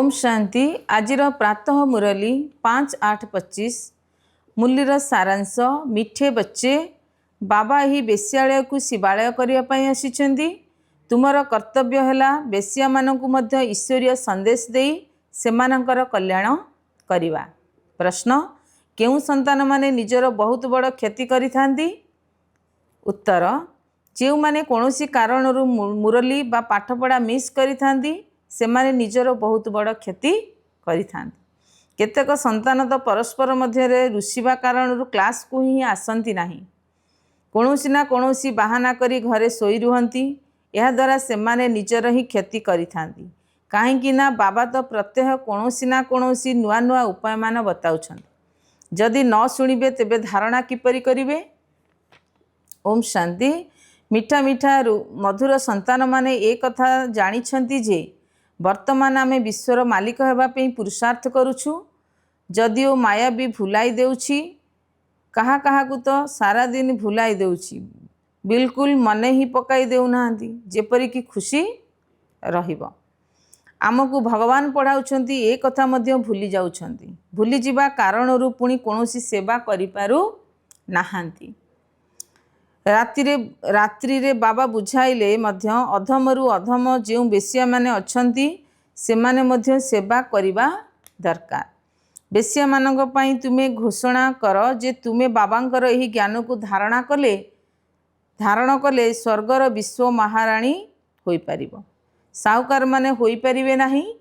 ओम शांति। आजिर प्रातः मुरली 5-8-25 मुरलीर सारांश। मिठे बच्चे, बाबा ही बेश्यालय को शिवालय करने आसी। तुमर कर्तव्य है बेश्या मानकु मध्य ईश्वरीय संदेश दे सेमानंकर कल्याण करिवा। प्रश्न, केउ संतान माने निजर बहुत बड़ क्षति करिथांती? उत्तर, जो माने कौनसी कारणरू मुरली बा पाठपढ़ा मिस करिथांती सेमाने निजर बहुत बड़ क्षति करिथांती। केतेक संतान तो परस्पर मध्य रुषिबा कारणरू क्लास को ही आसंती नाही। कौनसी ना कौनसी बाहाना करी घरे सोई रुहंती। यह द्वारा सेमाने निजर ही क्षति करिथांती। काहेकि ना बाबा तो प्रत्यह कौनसी ना कौनसी नुआ नुआ उपाय मान बताउछंती। जदि न शुणिबे तेबे धारणा किपरि करिवे? ओम शांति। मिठा मिठा मधुर संतान माने एक कथा जानिछंती जे वर्तमान आमे विश्वर मालिक हेबा पे पुरुषार्थ करुछु। जदिओ माया भी भुलाई देउछि, कहा कहा को तो सारा दिन भुलाई देउछि, बिल्कुल मने ही पकाई देउनाहांती जेपरि कि खुशी रहिबो। आमको भगवान पढ़ाउछंती ए कथा मध्य भूली जाउछंती। भूली जिबा कारणरू पुणी कोनोसी सेवा करि पारु नाहांती। रात्रि रे बाबा बुझाइले मध्य अधमरु अधम जो बेश्या माने अछंती सेमाने मध्य सेवा करिबा दरकार। बेश्या मानक पई तुमे घोषणा कर जे तुमे बाबांकर एही ज्ञान को धारण कले स्वर्गर विश्व महाराणी होई परिबो। साहुकार माने होई परिबे नाही।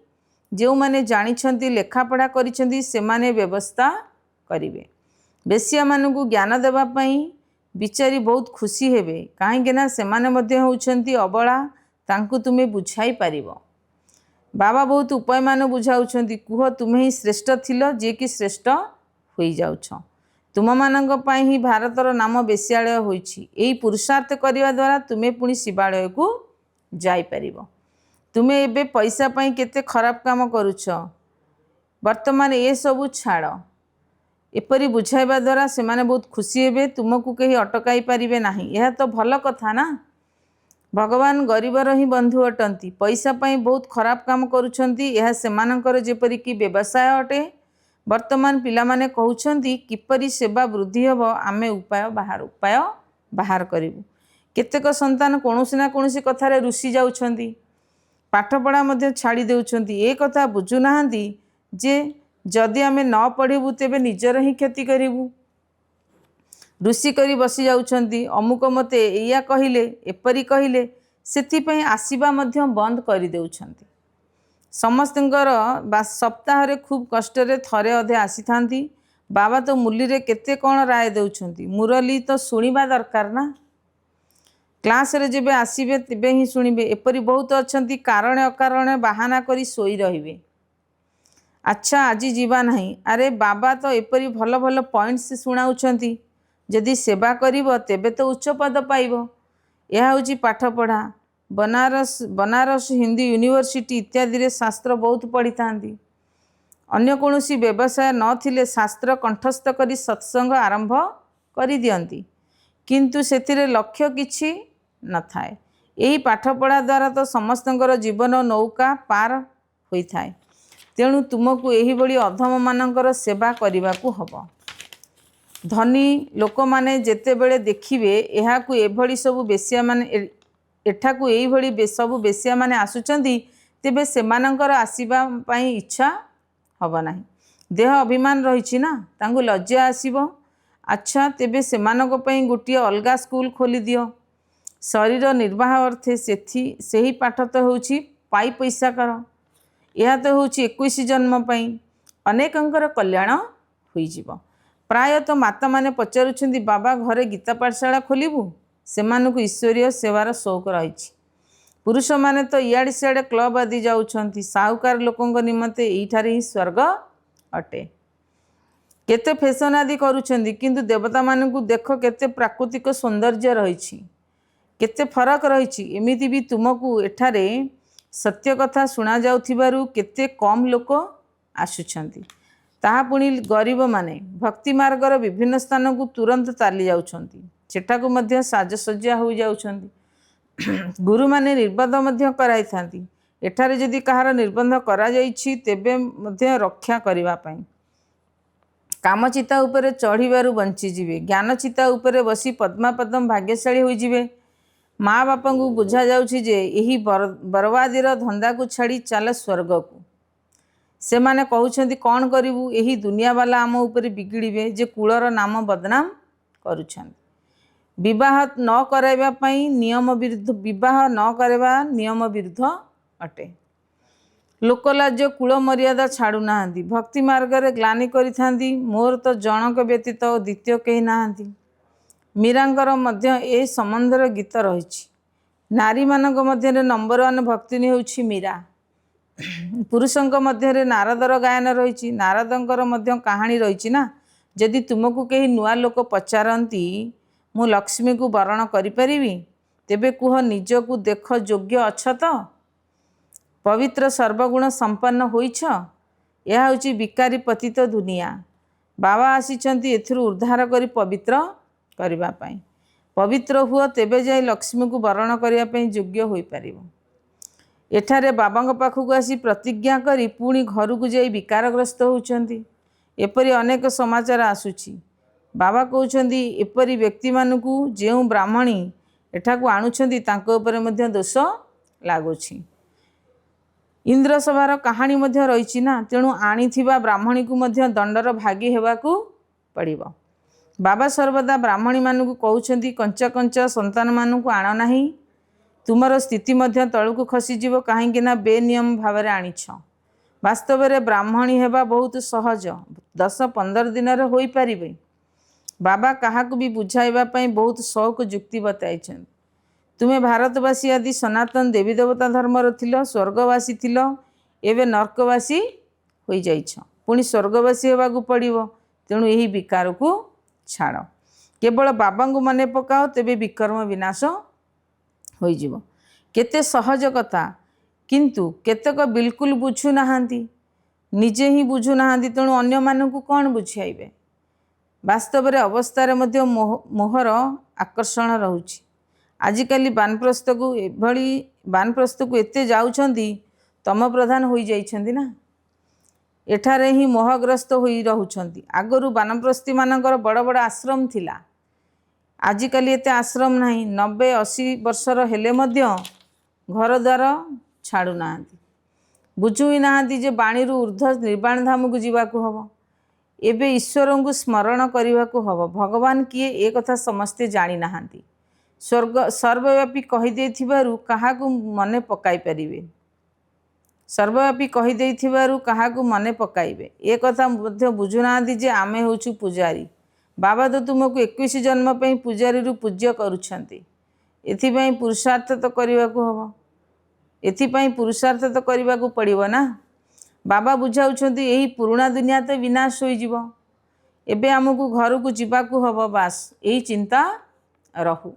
जो माने जानिछंती लेखा पढ़ा करिछंती सेमाने व्यवस्था करिवे। बेश्या मानकु ज्ञान देबा पई बिचारी बहुत खुशी हेबे, काहेकि ना सेमाने मध्य होउछंती अबला, तांकु तुमे बुझाई पारिबो। बाबा बहुत उपाय मान बुझाउछंती। कुह तुमे ही श्रेष्ठ थिलो जे कि श्रेष्ठ होई जाउछ। तुम मानक पई ही भारतर नाम बेश्यालय होइछि। एही पुरुषार्थ करिवा द्वारा तुमे पुणी शिवालय को जाई पारिबो। तुमे एबे पैसा पई केते खराब काम करूछ। वर्तमान ए सबु छाड़। एपरी बुझाइबा द्वारा सेमाने बहुत खुशी हेबे। तुमको कहीं अटकाई पारिबे नाही। यह तो भल कथा ना। भगवान गरीबर ही बंधु अटंती। पैसा पाई बहुत खराब काम करुछंती। यह सेमानंकर जेपरि कि व्यवसाय अटे। वर्तमान पिला माने कहउछंती किपरि सेवा वृद्धि हबो, आमे उपाय बाहर करिबु। केतेक संतान कोनोसी ना कोनोसी कथारे रुषि जाउछंती। पाठपढ़ा मध्य छाड़ी देउछंती। ए कथा बुझु नाहांती जे जदि आमे न पढ़िबू तेबे निजर ही क्षति करिबू। ऋषि करी बसी जाउछंती। अमुक मते एया कहिले, एपरी कहिले, सेथिपई आसीबा मध्य बंद करि देउछंती। समस्तंकर सप्ताह रे खूब कष्टरे थरे अधे आसीथांती। बाबा तो मुरली रे केते कोन राय देउछंती। मुरली तो सुनिबा दरकार ना। क्लास रे जेबे आसीबे तेबे ही सुनिबे। एपरी बहुत अछंती कारण अकारण बहाना करी सोई रहिबे। अच्छा आज जीवा नहीं। अरे बाबा तो एपरी भल भल पॉइंट्स शुणाउछंती। जदि सेवा करिवो तेबे तो उच्च पद पाइबो। यह होची पाठपढ़ा। बनारस हिंदी यूनिवर्सिटी इत्यादि रे शास्त्र बहुत पढ़ी थांती। अन्य कोनोसी व्यवसाय न थिले शास्त्र कंठस्थ करी सत्संग आरंभ करि दियंती, किंतु सेथिरे लक्ष्य किछि न थाए। एही पाठपढ़ा द्वारा तो समस्तंकर जीवन नौका पार होई थाए। तेणु तुमको यही बड़ी अधम मानकर सेवा करने को हब। धनी लोक माने जेते बेले देखिबे एहाकु एभली सबु बेश्या माने एठाकु एही भली सबु बेश्या माने आसुचंती, तेबे सेमानंकर आसीबा पई इच्छा हब नाही। देह अभिमान रहिछि ना, तांगु लज्जा आसीबो। अच्छा तेबे सेमानक पई गोटिए अलगा स्कूल खोली दियो। शरीर निर्वाह अर्थे सेही पाठ तो होउछि पाई पैसा कर। यह तो हूँ 21 जन्म पाई अनेकंकर कल्याण होइजिबो। प्रायतः माता माने पचारुछंती, बाबा घरे गीता पाठशाला खोलिबु? सेमानकु ईश्वरीय सेवार शौक रहिछि। पुरुष माने तो इयाडे सियाडे क्लब आदि जाउछंती। साहुकार लोकंक निमंते एठारे ही स्वर्ग अटे। केते फैशन आदि करूछंती, किंतु देवता मानकु देखो केते प्राकृतिक सौंदर्य रहिछि, केते फरक रहिछि। एमिति भी तुमको एठारे सत्य कथा शुणा जाउथिबारु केते कम लोक आसुछंती। ताहा पुणी गरीब माने भक्ति मार्गर विभिन्न स्थान को तुरंत चाली जाउछंती। सेठाकु मध्य साजसज्जा हो जाउछंती। गुरु माने निर्बाध मध्य कराई थांती, एठारे जदि कहार निर्बंध करा जाइछि तेबे मध्य रक्षा करिवा पई कामचिता उपरे चढ़ीबारु बंची जिवे ज्ञानचिता उपरे बसी पद्मापदम भाग्यशाली होई जिवे माँ बापा को बुझा जाउछि जे एही बर्बादीर धंदा को छाड़ी चल स्वर्ग को से माने कहउछंती कौन करिवु एही दुनिया वाला आम उपरे बिगिड़िबे जे कुलर नाम बदनाम करूछंती विवाह न कराइबा पई नियम विरुद्ध विवाह न कराइबा नियम विरुद्ध अटे लोकलाज्य कूल मर्यादा छाड़ू नाहांती भक्ति मार्ग रे ग्लानि करिथांती मोर तो जनक व्यतीत द्वितीय कहीं नाहांती मीरांकर मध्य ए संबंधर गीत रही नारी मानक मध्य नंबर 1 भक्तिनी होउछि मीरा पुरुषंक मध्य नारदर गायन रही नारदंकर मध्य कहानी रही ना जदि तुमको कहीं नुआ लोक पचारती मु लक्ष्मी को वरण करिपरिबी तेबे कुह निजकु देख योग्य अछ तो पवित्र सर्वगुण संपन्न होइछ यह होची विकारी पतित दुनिया बाबा आसीचंती एथिरु उद्धार करी पवित्र करिबा पई पवित्र हुआ तेबे जाई लक्ष्मी को वरण करिया पई योग्य होई परिबो एठारे बाबांग पाखକୁ आसी प्रतिज्ञा करी पुणी घर को जाई विकारग्रस्त होउचंती एपरि अनेक समाचार आसुची बाबा कहउचंती एपरि व्यक्ति मानकु जेउ ब्राह्मणी एठाकु आणुचंती तांको उपरे मध्य दोष लागुची इंद्र सभार कहानी मध्य रही ना तेणु आनीथिबा ब्राह्मणी को मध्य दंडर भागी हेबाकू पड़िबो बाबा सर्वदा ब्राह्मणी मानकु कहउचंती कंचा कंचा संतान मानकु आण नाही तुमर स्थिति मध्य तळकु खसीजिवो काहेकि ना बेनियम भाव में आनीछ वास्तव में ब्राह्मणी हेबा बहुत सहज 10-15 दिन रे होई परिबे बाबा काहाकु भी बुझाइबा पई बहुत शौक जुक्ति बताइछन तुम्हें भारतवासी आदि सनातन देवी देवता धर्मर थिल स्वर्गवासी थिल एवं नर्कवासी हो जाइछ पुणी स्वर्गवासी होगाकू पड़ो तेणु यही विकार को छाड़ केवल बाबा को मन पकाओ तेबे विकर्म विनाश हो केते सहज कथा किंतु केतक बिल्कुल बुझु नाहांती निजे ही बुझु नाहांती तेणु अन्य मानकु कौन बुझाइबे वास्तव में अवस्था मध्य मोहर आकर्षण रहुछि आजिकाली बानप्रस्थ को एभली बानप्रस्थ को एते जाउछंती तम प्रधान हो जाइछंती ना एठारे ही मोहग्रस्त होई रहुछंती आगरु बानप्रस्थी मानकर बड़ बड़ आश्रम थिला आजिकाली एते आश्रम नहीं 90-80 वर्षर हेले मध्य घर द्वार छाड़ू नाहांती बुझु ही नाहांती जे बाणीरु ऊर्ध्व निर्वाण धाम को जीवाकू हबो एबे ईश्वर को स्मरण करने हब भगवान किए ए कथा समस्ते जानी नाहांती स्वर्ग सर्वव्यापी कहीदे क्या मन पकाई पारे सर्वव्यापी कहीदे क्या मन पकाइबे ए कथा बुझुना जे आमे होचु पूजारी बाबा तो तुमको 21 जन्म पे पूजारी रु पूज्य करुछंती एथिपाई पुरुषार्थ तो करने हम एथिपाई पुरुषार्थ तो करने को पड़ो ना बाबा बुझाउछंती यही पुराणा दुनिया तो विनाश हो जीवो एबे आमको घर को जीवाकू हब बास यही चिंता रहू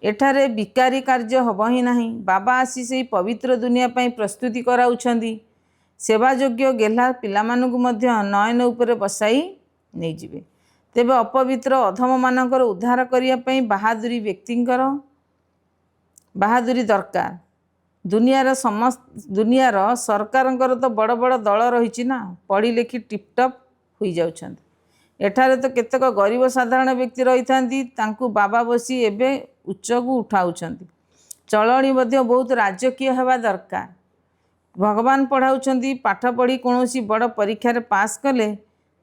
एठारे विकारी कार्य हब ही नहीं बाबा आसी से पवित्र दुनिया पाई प्रस्तुति कराउछंती सेवा योग्य गेला पिलामानकु मध्य नयन उपरे बसाई नहीं जिवे तेबे अपवित्र अधम मानकर उद्धार करिया पई बहादुरी व्यक्तिंकर बहादुरी दरकार दुनियार दुनियार सरकारंकर तो बड़ बड़ दल रही ना पढ़ी लिखि टिपटप हो जाउछंती एठारे तो केतक गरीब साधारण व्यक्ति रही तांकु बाबा बसी एबे उच्च को उठाउछंती चलणी मध्य बहुत राजकीय हेबा दरकार भगवान पढ़ाउछंती पाठ पढ़ी कोनोसी बड़ परीक्षा रे पास कले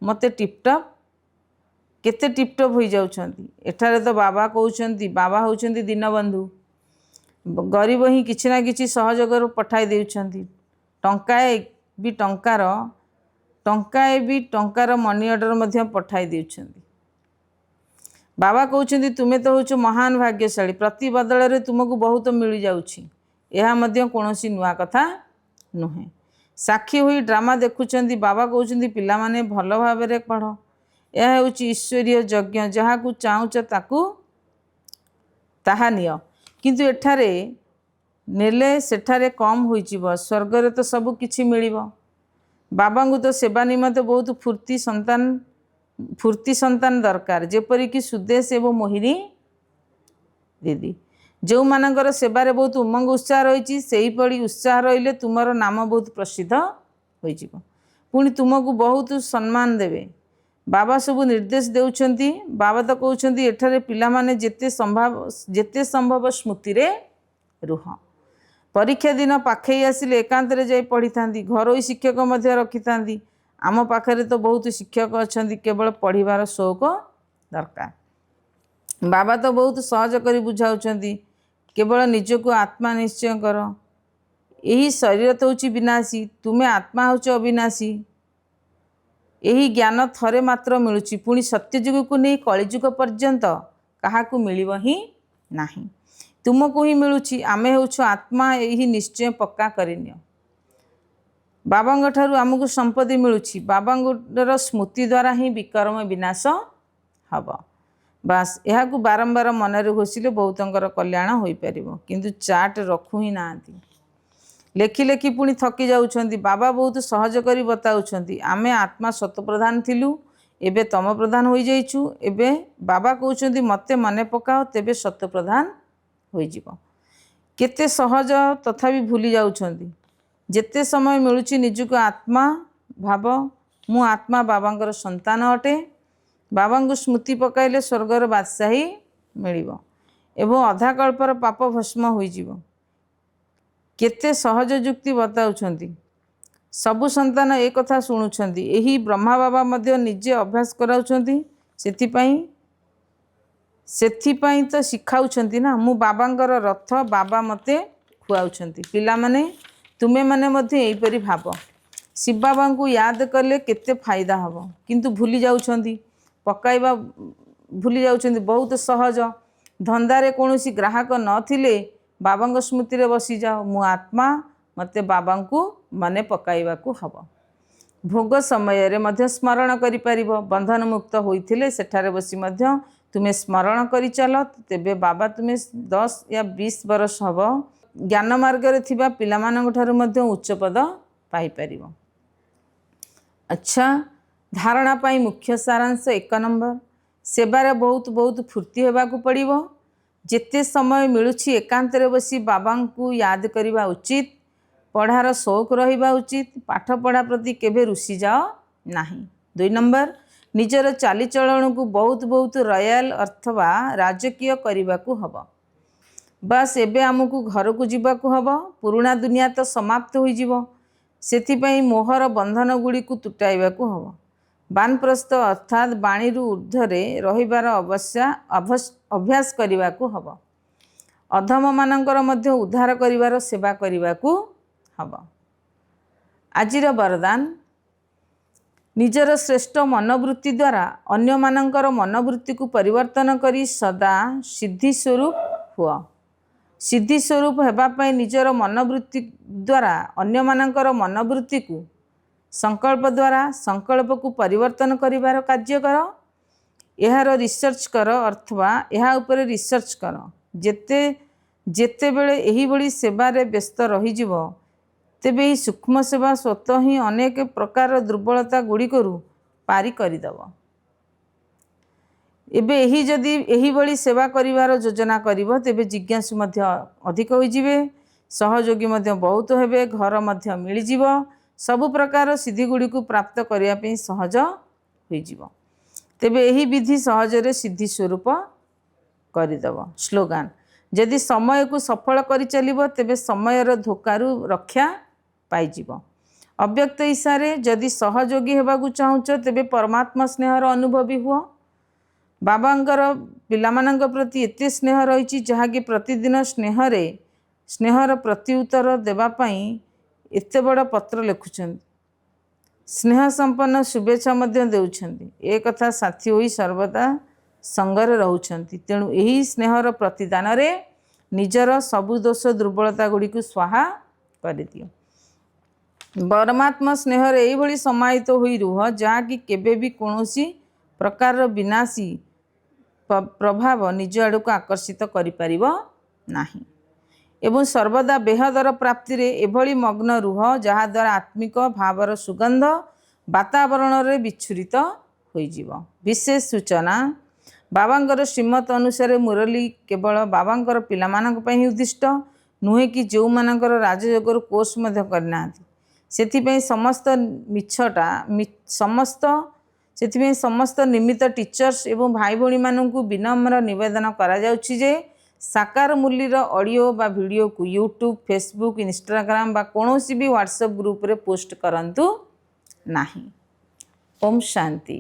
मते टिपटप केते टिपटप हो जाउछंती एठारे तो बाबा कहउछंती बाबा होउछंती दीनबंधु गरीब ही किछि ना किछि सहयोग पठाई देउछंती टंकाए भी टंकार मनी ऑर्डर मध्य पठाई देउछंती बाबा कहउछंती तुमे तो होछु महान भाग्यशाली प्रति बदल रे तुमको बहुत मिल जाउछि एहा मध्य कोनोसी नुआ कथा नुहे साक्षी हुई ड्रामा देखुछंती बाबा कहउछंती पिला माने भल भाव रे पढ़ यह होछि ईश्वरीय यज्ञ जहा को चाहुच ताकू ताहा नियो किंतु एठारे नेले सेठारे कम होई जीव स्वर्ग रे तो सब किछि मिलिबो बाबा को तो सेवा निमंते बहुत फुर्ती संतान दरकार जेपरी कि सुदेश एवं मोहिनी दीदी जो मानकर सेवारे बहुत उमंग उत्साह रही सेहीपरि उत्साह रहिले तुमर नाम बहुत प्रसिद्ध हो पुणी तुमको बहुत सम्मान देवे। बाबा सबू निर्देश देउछंती। बाबा तो कहउछंती एठारे पिलामाने जेते संभव स्मृति रे रुह। परीक्षा दिन पाखई आसिले एकांत रे जाई पढ़ी थांती। घरोई शिक्षक मध्य रखी थांती। आम पाखरे तो बहुत शिक्षक अछंती केवल पढ़ीबार शौक दरकार। बाबा तो बहुत सहज करी बुझाउछंती केवल निजको आत्मा निश्चय कर। यही शरीर तो होची विनाशी तुमे आत्मा होच अविनाशी। यही ज्ञान थरे मात्र मिलुची पुणी सत्यजुग को नहीं कलिजुग पर्यंत काहाकू मिलिब ही नाही। तुमको ही मिलुची आमे होछु आत्मा यही निश्चय पक्का करिनियो। बाबांग ठारू आमको संपत्ति मिलुची बाबांगर स्मृति द्वारा ही विक्रम विनाश हब। बास यह बारंबार मनरे घोषिले बहुतंकर कल्याण हो पार किंतु चार्ट रखु ही नांती। लेखि लेखि पुणी थकी जाउछंती। बाबा बहुत सहज करी बताउछंती आमे आत्मा सतप्रधान थिलु एबे तम प्रधान हो जाइछु। एबे बाबा कहउछंती मते मने पकाओ तेबे सतप्रधान हो जिवो। केते सहज तथापि भूली जाउछंती। जेते समय मिलुची निजको आत्मा भाव मु आत्मा बाबांकर संतान अटे। बाबा को स्मृति पकाइले स्वर्गर बादशाही मिलिबो एवं अधा कल्पर पाप भस्म होइजिवो। केते सहज जुक्ति बताउछंती। सबु संतान एक कथा शुणुछंती। एही ब्रह्मा बाबा मध्य निजे अभ्यास कराउछंती। सेथिपाई तो शिखाउछंती ना मु बाबांकर रथ बाबा मते खुआउछंती। पिला माने तुमे माने मध्य एहीपरि भाव शिव बाबा को याद कले केते फायदा हबो किंतु भूली जाउछंती पकाइबा भूली जाउछंती। बहुत सहज धंदारे कौनसी ग्राहक नथिले बाबा स्मृति रे बसी जाओ मु आत्मा मते बाबा को मने पकाइबा को हबो। भोग समय रे मध्य स्मरण करि परिबो। बंधन मुक्त होइथिले सेठारे बसी मध्य तुमे स्मरण करि चल तेबे बाबा तुमे 10 या 20 वर्ष हबो ज्ञान मार्ग रे थिबा पिलामानक ठारू मध्य उच्च पद पाई परिबो। अच्छा धारणा पाई मुख्य सारांश 1 नंबर सेवारे बहुत बहुत फुर्ती होगा पड़ो। जेते समय मिलुछि एकांत रे बसी बाबा को याद करवा उचित। पढ़ार शौक रहिबा उचित। पाठ पढ़ा प्रति केबे रुसी जाओ नाही। 2 नंबर निजर चालीचलन को बहुत बहुत रॉयल अथवा राजकीय करने को हब। बस एबे आमको घर को जीवा को हब। पुराना दुनिया तो समाप्त हो जीवो सेथिपाई मोहर बंधन गुड़ी को तुटाइबा को हब। बानप्रस्थ अर्थात बाणी ऊर्ध्वरे रहिबार अभ्यास करने को हब। अधम मानकर मध्य उद्धार करिवार सेवा करने को हब। आजिर वरदान निजर श्रेष्ठ मनोवृत्ति द्वारा अन्य मानकर मनोवृत्ति को परिवर्तन करी सदा सिद्धि स्वरूप हुआ। सिद्धि स्वरूप हेबापाई निजर मनोवृत्ति द्वारा अन्य मानकर मनोवृत्ति को संकल्प द्वारा संकल्प को परिवर्तन करिवार कार्य कर। यार रिसर्च कर अथवा यह उपर रिसर्च कर। जेते बेले एही बड़ी सेवारे व्यस्त रही जीवो तेबे ही सूक्ष्म सेवा स्वतः ही अनेक प्रकार दुर्बलता गुड़िकरू पारी करदेव। एबे एही जदि एही बड़ी सेवा करिवार योजना करिवो तेबे जिज्ञासु मध्य अधिक होई जिवे। सहयोगी मध्य बहुत हेबे। घर मध्य मिली जीवो। सबु प्रकार सिद्धि गुड़ी को प्राप्त करने पे सहज हो। तेबे यही विधि सहज रे सिद्धि स्वरूप करदेव। स्लोगान यदि समय को सफल कर चलिबो तेबे समयर धोकारु रक्षा पाइजिबो। अव्यक्त इशारे यदि सहयोगी हेबाकु चाहुच तेबे परमात्मा स्नेहर अनुभवी हुआ। बाबांकर पिलामानंक प्रति एते स्नेह रही जहाँकि प्रतिदिन स्नेहर प्रत्युत्तर देवाई एते बड़ पत्र लिखुछन। स्नेह संपन्न शुभेच्छा मध्य देउछंती। एक कथा साथी होई सर्वदा संगरे रहउछंती। तेणु यही स्नेहर प्रतिदान रे निजर सबु दोष दुर्बलता गुड़ी को स्वाहा कर दियो। परमात्मा स्नेह रे एही भली समाहित होई रुह जहाँकि केबे भी कौनसी प्रकार विनाशी प्रभाव निज आड़ को आकर्षित करि परिबो नाही। एवं सर्वदा बेहदर प्राप्ति रे एभली मग्न रुह जहा द्वारा आत्मिक भावर सुगंध वातावरण रे विच्छुरित होई जीवो। विशेष सूचना बाबांकर श्रीमत अनुसार मुरली केवल बाबांकर पिलामानक पई ही उद्दिष्ट नुहे कि जो मानकर राजयोगर कोर्स मध्य करना से समस्त मिछटा समस्त निमित्त टीचर्स एवं भाई भौणी मानू विनम्र निवेदन करा जाउछि जे साकार मूल्यर ऑडियो बा वीडियो को यूट्यूब फेसबुक इंस्टाग्राम बा कोनोसी भी व्हाट्सएप ग्रुप रे पोस्ट करंतु नाही। ओम शांति।